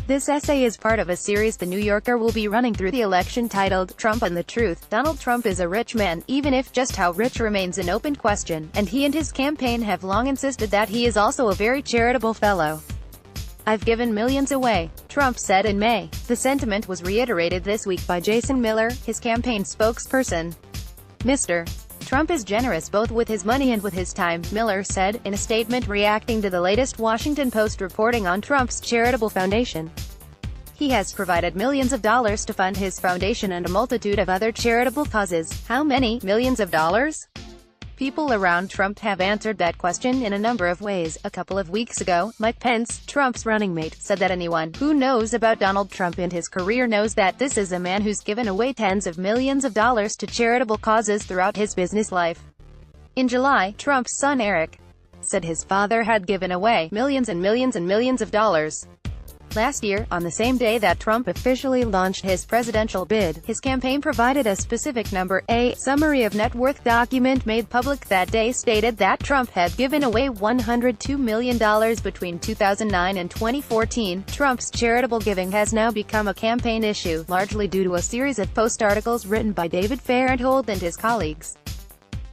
This essay is part of a series The New Yorker will be running through the election titled, Trump and the Truth. Donald Trump is a rich man, even if just how rich remains an open question, and he and his campaign have long insisted that he is also a very charitable fellow. "I've given millions away," Trump said in May. The sentiment was reiterated this week by Jason Miller, his campaign spokesperson. Mr. Trump is generous both with his money and with his time, Miller said, in a statement reacting to the latest Washington Post reporting on Trump's charitable foundation. He has provided millions of dollars to fund his foundation and a multitude of other charitable causes. How many millions of dollars? People around Trump have answered that question in a number of ways. A couple of weeks ago, Mike Pence, Trump's running mate, said that anyone who knows about Donald Trump and his career knows that this is a man who's given away tens of millions of dollars to charitable causes throughout his business life. In July, Trump's son Eric said his father had given away millions and millions and millions of dollars. Last year, on the same day that Trump officially launched his presidential bid, his campaign provided a specific number. A summary of net worth document made public that day stated that Trump had given away $102 million between 2009 and 2014. Trump's charitable giving has now become a campaign issue, largely due to a series of Post articles written by David Fahrenthold and his colleagues.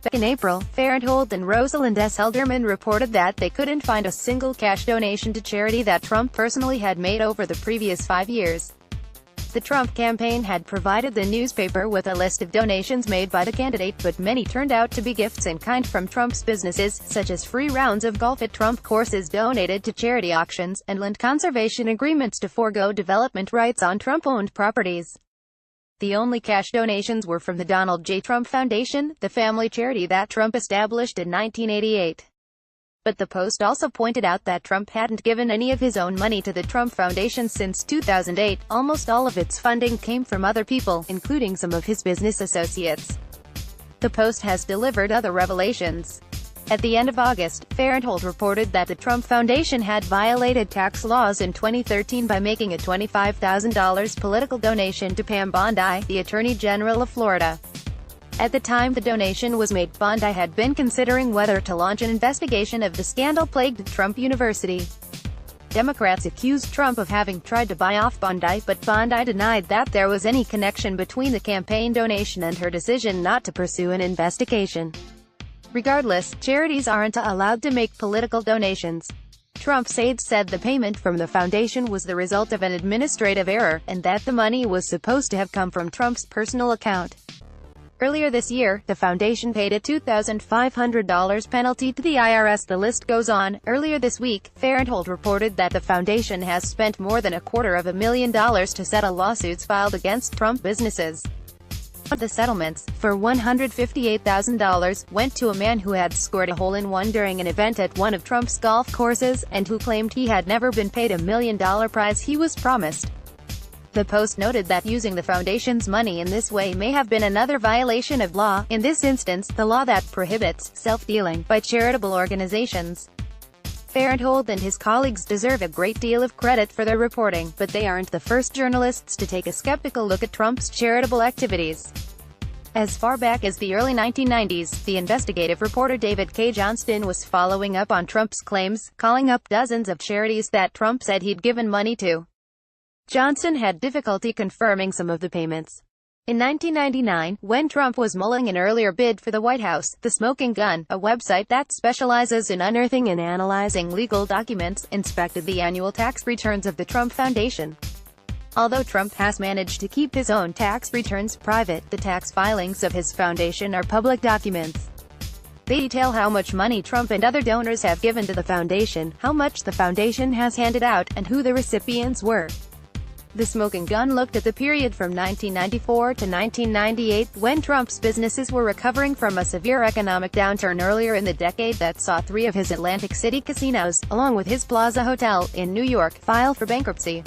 Back in April, Fahrenthold and Rosalind S. Helderman reported that they couldn't find a single cash donation to charity that Trump personally had made over the previous 5 years. The Trump campaign had provided the newspaper with a list of donations made by the candidate, but many turned out to be gifts in kind from Trump's businesses, such as free rounds of golf at Trump courses donated to charity auctions, and land conservation agreements to forego development rights on Trump-owned properties. The only cash donations were from the Donald J. Trump Foundation, the family charity that Trump established in 1988. But the Post also pointed out that Trump hadn't given any of his own money to the Trump Foundation since 2008. Almost all of its funding came from other people, including some of his business associates. The Post has delivered other revelations. At the end of August, Fahrenthold reported that the Trump Foundation had violated tax laws in 2013 by making a $25,000 political donation to Pam Bondi, the Attorney General of Florida. At the time the donation was made, Bondi had been considering whether to launch an investigation of the scandal-plagued Trump University. Democrats accused Trump of having tried to buy off Bondi, but Bondi denied that there was any connection between the campaign donation and her decision not to pursue an investigation. Regardless, charities aren't allowed to make political donations. Trump's aides said the payment from the foundation was the result of an administrative error, and that the money was supposed to have come from Trump's personal account. Earlier this year, the foundation paid a $2,500 penalty to the IRS. The list goes on. Earlier this week, Fahrenthold reported that the foundation has spent more than $250,000 to settle lawsuits filed against Trump businesses. The settlements, for $158,000, went to a man who had scored a hole-in-one during an event at one of Trump's golf courses, and who claimed he had never been paid $1 million prize he was promised. The Post noted that using the foundation's money in this way may have been another violation of law, in this instance, the law that prohibits self-dealing by charitable organizations. Fahrenthold and his colleagues deserve a great deal of credit for their reporting, but they aren't the first journalists to take a skeptical look at Trump's charitable activities. As far back as the early 1990s, the investigative reporter David K. Johnston was following up on Trump's claims, calling up dozens of charities that Trump said he'd given money to. Johnston had difficulty confirming some of the payments. In 1999, when Trump was mulling an earlier bid for the White House, The Smoking Gun, a website that specializes in unearthing and analyzing legal documents, inspected the annual tax returns of the Trump Foundation. Although Trump has managed to keep his own tax returns private, the tax filings of his foundation are public documents. They detail how much money Trump and other donors have given to the foundation, how much the foundation has handed out, and who the recipients were. The Smoking Gun looked at the period from 1994 to 1998, when Trump's businesses were recovering from a severe economic downturn earlier in the decade that saw 3 of his Atlantic City casinos, along with his Plaza Hotel in New York, file for bankruptcy.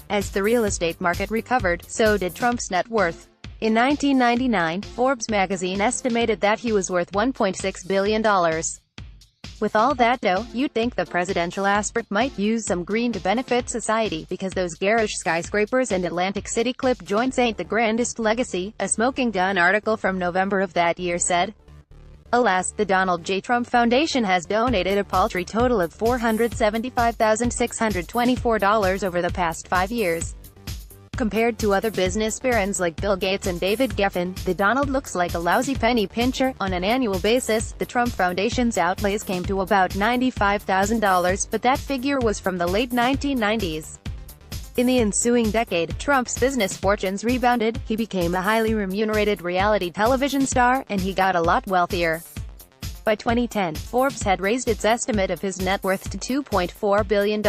As the real estate market recovered, so did Trump's net worth. In 1999, Forbes magazine estimated that he was worth $1.6 billion. With all that dough, you'd think the presidential aspirant might use some green to benefit society, because those garish skyscrapers and Atlantic City clip joints ain't the grandest legacy, a Smoking Gun article from November of that year said. Alas, the Donald J. Trump Foundation has donated a paltry total of $475,624 over the past 5 years. Compared to other business barons like Bill Gates and David Geffen, the Donald looks like a lousy penny pincher. On an annual basis, the Trump Foundation's outlays came to about $95,000, but that figure was from the late 1990s. In the ensuing decade, Trump's business fortunes rebounded, he became a highly remunerated reality television star, and he got a lot wealthier. By 2010, Forbes had raised its estimate of his net worth to $2.4 billion,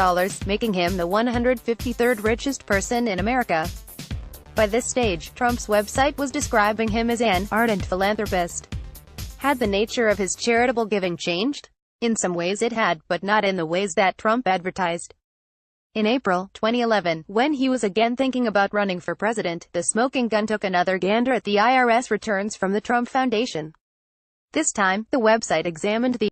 making him the 153rd richest person in America. By this stage, Trump's website was describing him as an ardent philanthropist. Had the nature of his charitable giving changed? In some ways it had, but not in the ways that Trump advertised. In April 2011, when he was again thinking about running for president, the smoking gun took another gander at the IRS returns from the Trump Foundation. This time, the website examined the